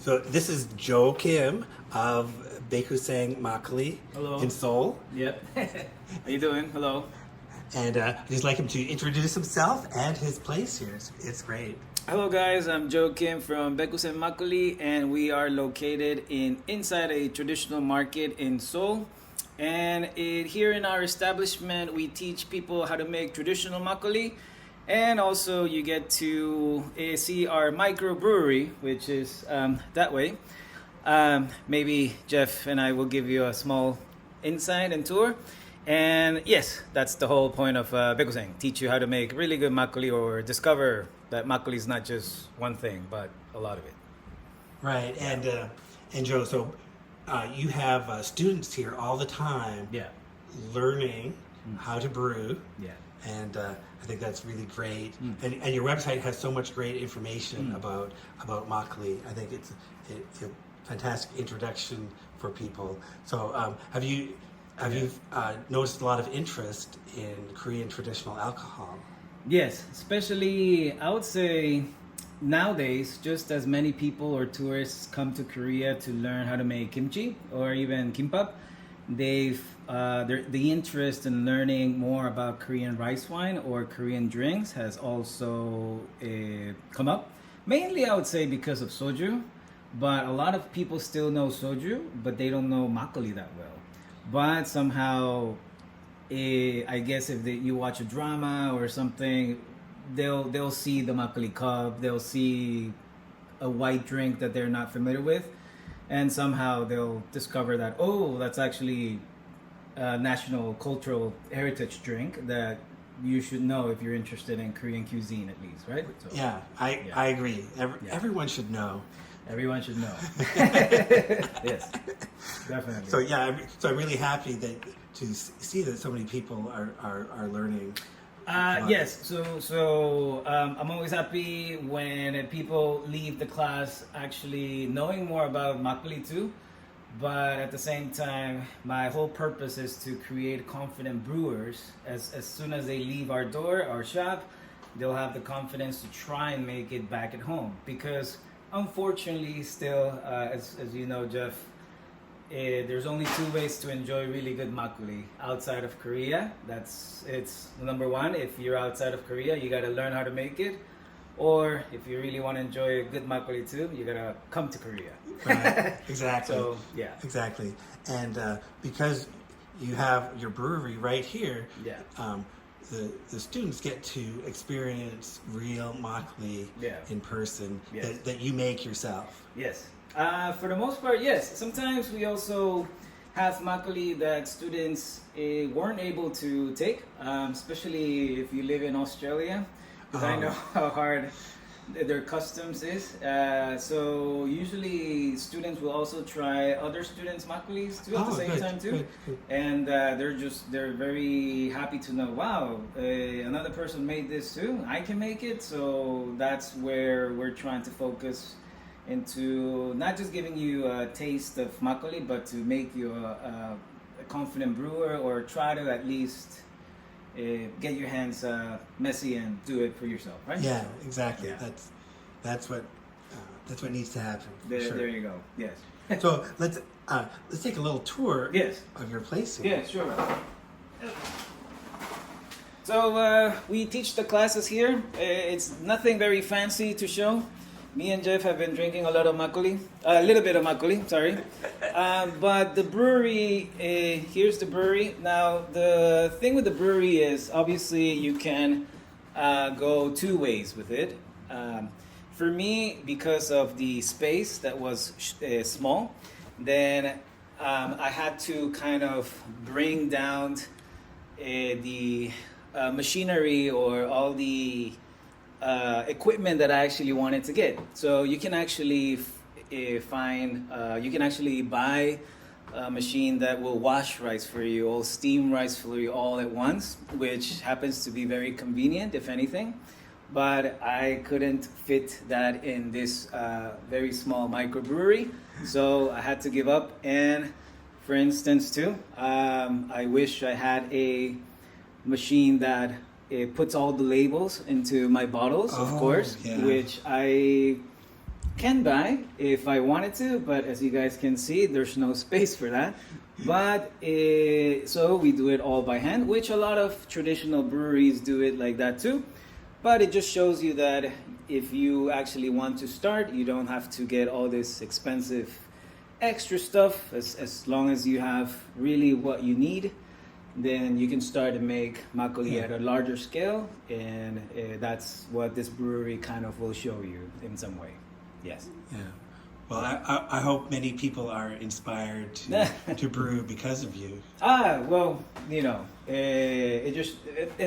So this is Joe Kim of Baekusang Makgeolli Hello. in Seoul. Yep. How you doing? Hello. And I'd just like him to introduce himself and his place here. It's great. Hello guys, I'm Joe Kim from Baekusang Makgeolli, and we are located inside a traditional market in Seoul. And here in our establishment, we teach people how to make traditional makgeolli, and also you get to see our microbrewery, which is that way. Maybe Jeff and I will give you a small insight and tour. And yes, that's the whole point of Baekusang. Teach you how to make really good makgeolli, or discover that makgeolli is not just one thing, but a lot of it. Right. And Joe, so you have students here all the time Yeah. learning how to brew. Yeah. And I think that's really great. And your website has so much great information about makgeolli. I think it's a fantastic introduction for people. So have you noticed a lot of interest in Korean traditional alcohol? Yes, especially I would say nowadays, just as many people or tourists come to Korea to learn how to make kimchi or even kimbap, the interest in learning more about Korean rice wine or Korean drinks has also come up. Mainly, I would say because of soju, but a lot of people still know soju, but they don't know makgeolli that well. But somehow, I guess if you watch a drama or something, they'll see the makgeolli cup, they'll see a white drink that they're not familiar with, and somehow they'll discover that, oh, that's actually a national cultural heritage drink that you should know if you're interested in Korean cuisine, at least, right? So, Yeah, I agree. Everyone should know. everyone should know. Yes, definitely. So yeah, so I'm really happy to see that so many people are learning. Yes, so I'm always happy when people leave the class actually knowing more about makgeolli too. But at the same time, my whole purpose is to create confident brewers. As soon as they leave our door, our shop, they'll have the confidence to try and make it back at home. Because unfortunately, still, as you know, Jeff, there's only two ways to enjoy really good makgeolli outside of Korea. It's number one. If you're outside of Korea, you gotta learn how to make it. Or if you really want to enjoy a good makgeolli too, you gotta come to Korea. Right. Exactly. So yeah. Exactly. And because you have your brewery right here, Yeah. The students get to experience real makgeolli Yeah. in person Yes. that you make yourself. Yes. For the most part, yes. Sometimes we also have makgeolli that students weren't able to take, especially if you live in Australia, because I know how hard their customs is. So usually students will also try other students' makgeollis too at the same time too, good. and they're very happy to know, wow, another person made this too. I can make it. So that's where we're trying to focus into not just giving you a taste of makgeolli, but to make you a confident brewer, or try to at least get your hands messy and do it for yourself, right? Yeah, exactly. Yeah. That's what needs to happen. for There, sure. there you go. Yes. So let's take a little tour Yes. of your place here. Yeah, sure. So we teach the classes here. It's nothing very fancy to show. Me and Jeff have been drinking a lot of makgeolli, a little bit of makgeolli, sorry. But the brewery, here's the brewery. Now, the thing with the brewery is obviously you can go two ways with it. For me, because of the space that was small, then I had to kind of bring down the machinery or all the equipment that I actually wanted to get. So you can actually you can actually buy a machine that will wash rice for you, or steam rice for you all at once, which happens to be very convenient, if anything. But I couldn't fit that in this very small microbrewery, so I had to give up. And for instance, too, I wish I had a machine that it puts all the labels into my bottles, of course, yeah. which I can buy if I wanted to, but as you guys can see, there's no space for that. But so we do it all by hand, which a lot of traditional breweries do it like that too. But it just shows you that if you actually want to start, you don't have to get all this expensive extra stuff. As long as you have really what you need, then you can start to make makgeolli at a larger scale, and that's what this brewery kind of will show you in some way. Yes. Yeah. Well, I hope many people are inspired to brew because of you. Well, and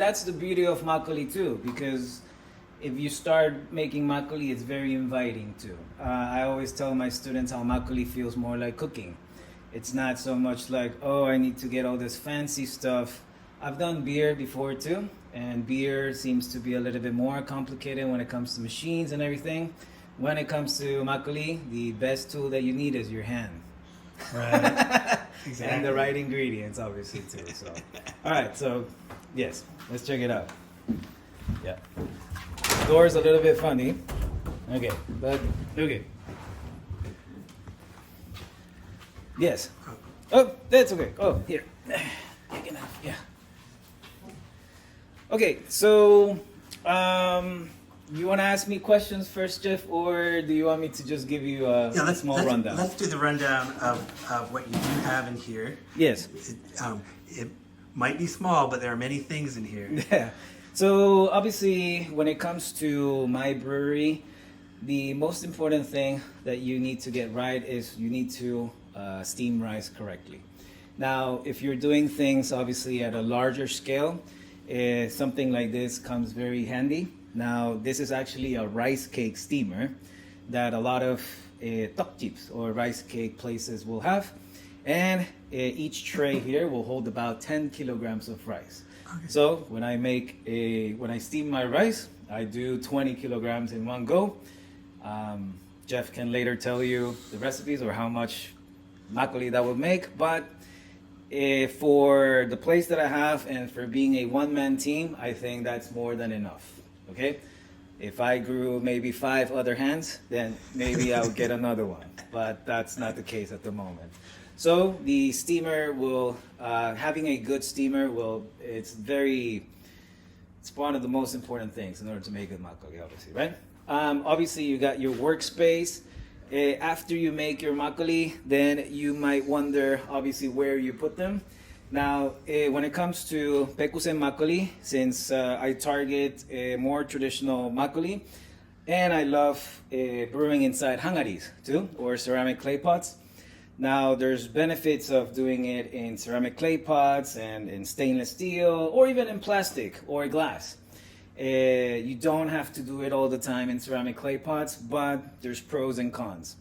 that's the beauty of makgeolli too, because if you start making makgeolli, it's very inviting too. I always tell my students how makgeolli feels more like cooking. It's not so much like, oh, I need to get all this fancy stuff. I've done beer before too, and beer seems to be a little bit more complicated when it comes to machines and everything. When it comes to makgeolli, the best tool that you need is your hand. Right. Exactly. And the right ingredients, obviously, too. So, all right. So, yes, let's check it out. Yeah. The door's a little bit funny. Okay, but okay. Yes. Oh, that's okay. Oh, here. You can have, yeah. Okay, so you want to ask me questions first, Jeff, or do you want me to just give you a small rundown? Let's do the rundown of what you do have in here. Yes. It might be small, but there are many things in here. Yeah. So obviously, when it comes to my brewery, the most important thing that you need to get right is you need to steam rice correctly. Now, if you're doing things obviously at a larger scale, something like this comes very handy. Now, this is actually a rice cake steamer that a lot of tteokjips or rice cake places will have. And each tray here will hold about 10 kilograms of rice. Okay. So when I steam my rice, I do 20 kilograms in one go. Jeff can later tell you the recipes or how much makgeolli that would make, but for the place that I have and for being a one-man team, I think that's more than enough. Okay, if I grew maybe 5 other hands, then maybe I would get another one, but that's not the case at the moment. So the steamer will, having a good steamer it's one of the most important things in order to make good makgeolli, obviously, right? Obviously you got your workspace. After you make your makgeolli, then you might wonder obviously where you put them. Now, when it comes to Pekusen makgeolli, since I target more traditional makgeolli, and I love brewing inside hangaris too, or ceramic clay pots. Now, there's benefits of doing it in ceramic clay pots and in stainless steel, or even in plastic or glass. You don't have to do it all the time in ceramic clay pots, but there's pros and cons.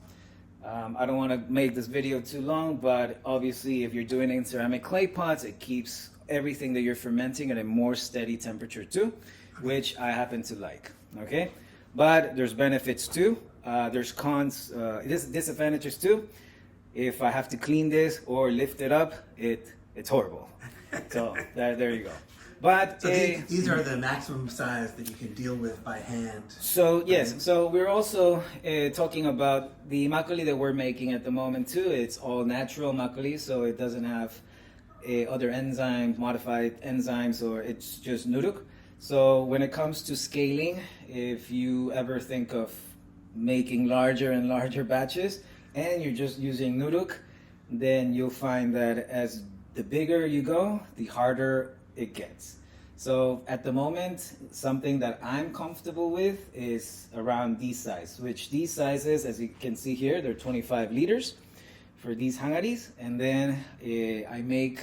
I don't want to make this video too long, but obviously if you're doing it in ceramic clay pots, it keeps everything that you're fermenting at a more steady temperature too, which I happen to like, okay? But there's benefits too. There's cons, disadvantages too. If I have to clean this or lift it up, it's horrible. So there you go. But so these are the maximum size that you can deal with by hand. So yes, so we're also talking about the makgeolli that we're making at the moment too. It's all natural makgeolli, so it doesn't have other enzymes, modified enzymes, or it's just nuruk. So when it comes to scaling, if you ever think of making larger and larger batches, and you're just using nuruk, then you'll find that as the bigger you go, the harder it gets. So at the moment, something that I'm comfortable with is around these size, which these sizes, as you can see here, they're 25 liters for these hangaris. And then I make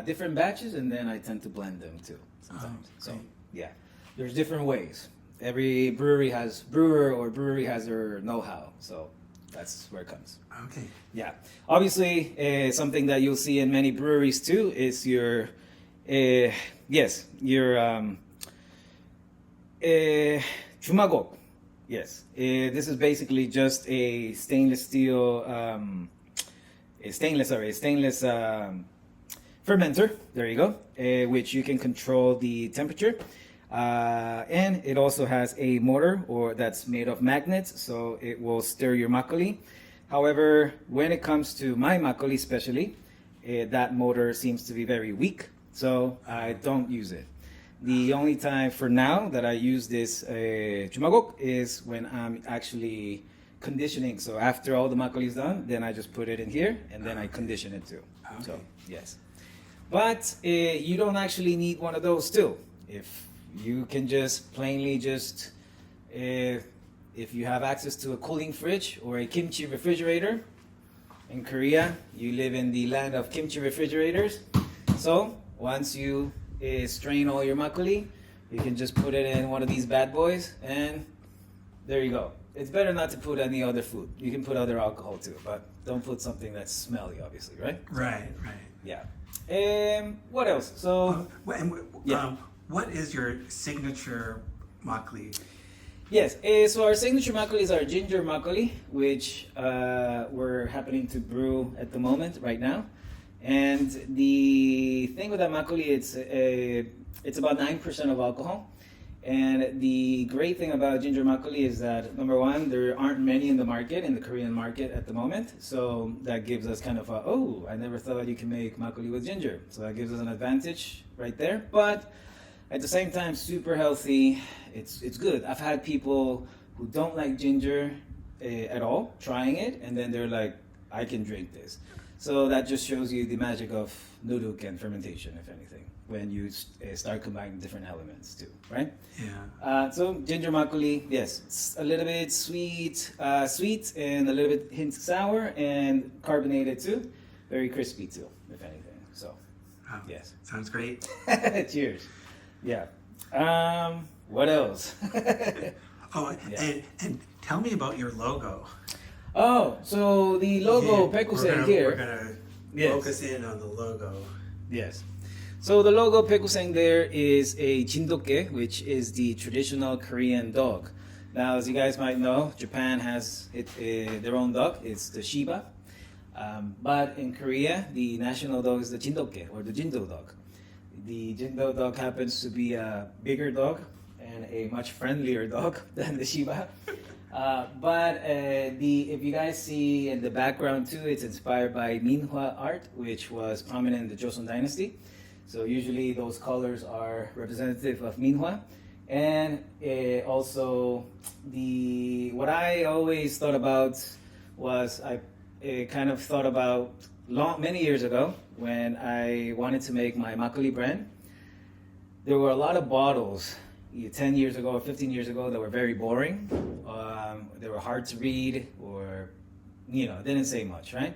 different batches, and then I tend to blend them too sometimes. Oh, okay. So yeah, there's different ways. Every brewer has their know-how. So that's where it comes. Okay. Yeah. Obviously, something that you'll see in many breweries too is your jumagok. Yes. This is basically just a stainless fermenter. There you go. Which you can control the temperature. And it also has a motor or that's made of magnets, so it will stir your makgeolli. However, when it comes to my makgeolli especially, that motor seems to be very weak, so I don't use it. The only time for now that I use this jumagok is when I'm actually conditioning. So after all the makgeolli is done, then I just put it in here and then I condition it too. Okay. So yes, but you don't actually need one of those too. If you can just plainly just if you have access to a cooling fridge or a kimchi refrigerator. In Korea, you live in the land of kimchi refrigerators. So once you strain all your makgeolli, you can just put it in one of these bad boys, and there you go. It's better not to put any other food. You can put other alcohol too, but don't put something that's smelly, obviously, right? Right, right. Yeah. What else? So yeah. What is your signature makgeolli? Yes, so our signature makgeolli is our ginger makgeolli, which we're happening to brew at the moment, right now. And the thing with that makgeolli, it's about 9% of alcohol. And the great thing about ginger makgeolli is that, number one, there aren't many in the market, in the Korean market at the moment. So that gives us kind of a, oh, I never thought you can make makgeolli with ginger. So that gives us an advantage right there. But at the same time, super healthy. It's good. I've had people who don't like ginger at all trying it, and then they're like, I can drink this. So that just shows you the magic of nuruk and fermentation, if anything, when you start combining different elements too, right? Yeah. So ginger makgeolli, yes, it's a little bit sweet and a little bit hint sour and carbonated too. Very crispy too, if anything. So, Wow. yes. Sounds great. Cheers. Yeah. What else? Oh, Yeah. and tell me about your logo. Oh, so the logo, Yeah, Pekuseng here. We're gonna Yes. focus in on the logo. Yes. So the logo Pekuseng there is a jindokge, which is the traditional Korean dog. Now, as you guys might know, Japan has their own dog. It's the Shiba. But in Korea, the national dog is the jindokge, or the Jindo dog. The Jindo dog happens to be a bigger dog and a much friendlier dog than the Shiba. If you guys see in the background too, it's inspired by Minhwa art, which was prominent in the Joseon Dynasty. So usually those colors are representative of Minhwa. And also, what I always thought about was I kind of thought about many years ago when I wanted to make my makgeolli brand. There were a lot of bottles 10 years ago or 15 years ago that were very boring. They were hard to read or, didn't say much, right?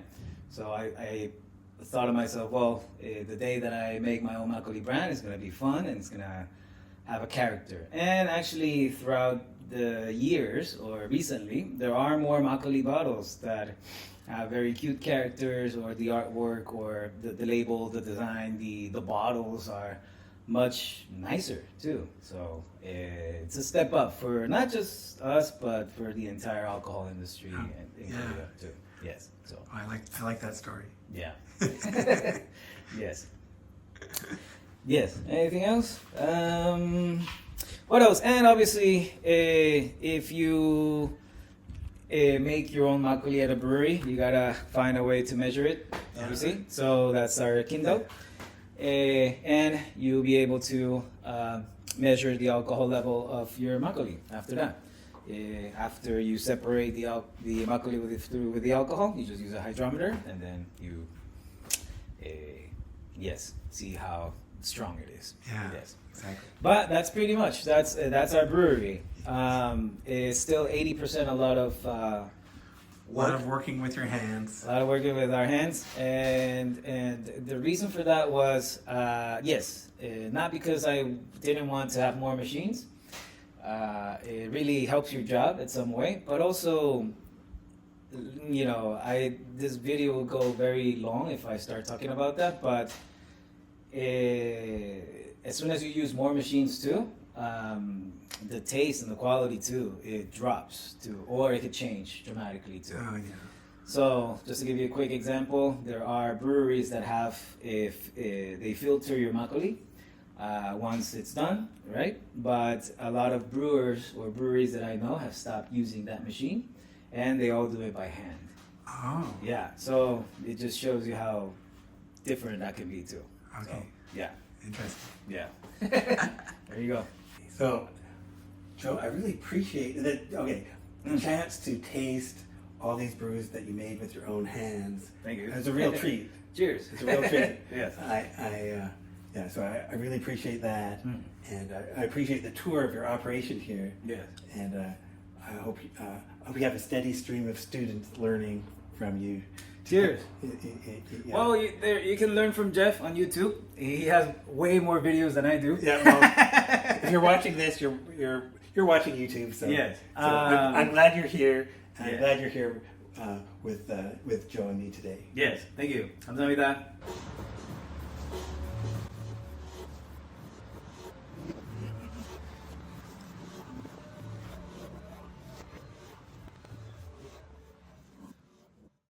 So I thought to myself, well, the day that I make my own makgeolli brand is going to be fun and it's going to have a character. And actually, throughout the years or recently, there are more makgeolli bottles that have very cute characters, or the artwork or the label, the design, the bottles are much nicer too. So it's a step up for not just us, but for the entire alcohol industry in Korea too. Yes. So I like that story. yeah. Yes. Yes. Anything else? What else? And obviously, if you make your own makgeolli at a brewery, you gotta find a way to measure it. Obviously, so that's our Kindle. And you'll be able to measure the alcohol level of your makgeolli after that. After you separate the makgeolli with the alcohol, you just use a hydrometer, and then you, see how strong it is. Yeah. Yes. Exactly. But that's pretty much that's our brewery. It's still 80% a lot of A lot of working with your hands. a lot of working with our hands, and the reason for that was not because I didn't want to have more machines. It really helps your job in some way, but also, this video will go very long if I start talking about that. But as soon as you use more machines too, the taste and the quality too, it drops too, or it could change dramatically too. Oh yeah. So just to give you a quick example, there are breweries that have, if they filter your makgeolli, once it's done, right? But a lot of brewers or breweries that I know have stopped using that machine, and they all do it by hand. Oh. Yeah, so it just shows you how different that can be too. Okay. So, yeah, Interesting. yeah. There you go. So, Joe, I really appreciate that. Okay, the chance to taste all these brews that you made with your own hands. Thank you. It's a real treat. Cheers. It's a real treat. Yes. So I really appreciate that, Mm. and I appreciate the tour of your operation here. Yes. And I hope we have a steady stream of students learning from you. Cheers. Yeah. Well, you can learn from Jeff on YouTube. He has way more videos than I do. Yeah. Well, if you're watching this, you're watching YouTube. So Yes. So I'm glad you're here. I'm Yeah. glad you're here with Joe and me today. Yes. Thank you. 감사합니다.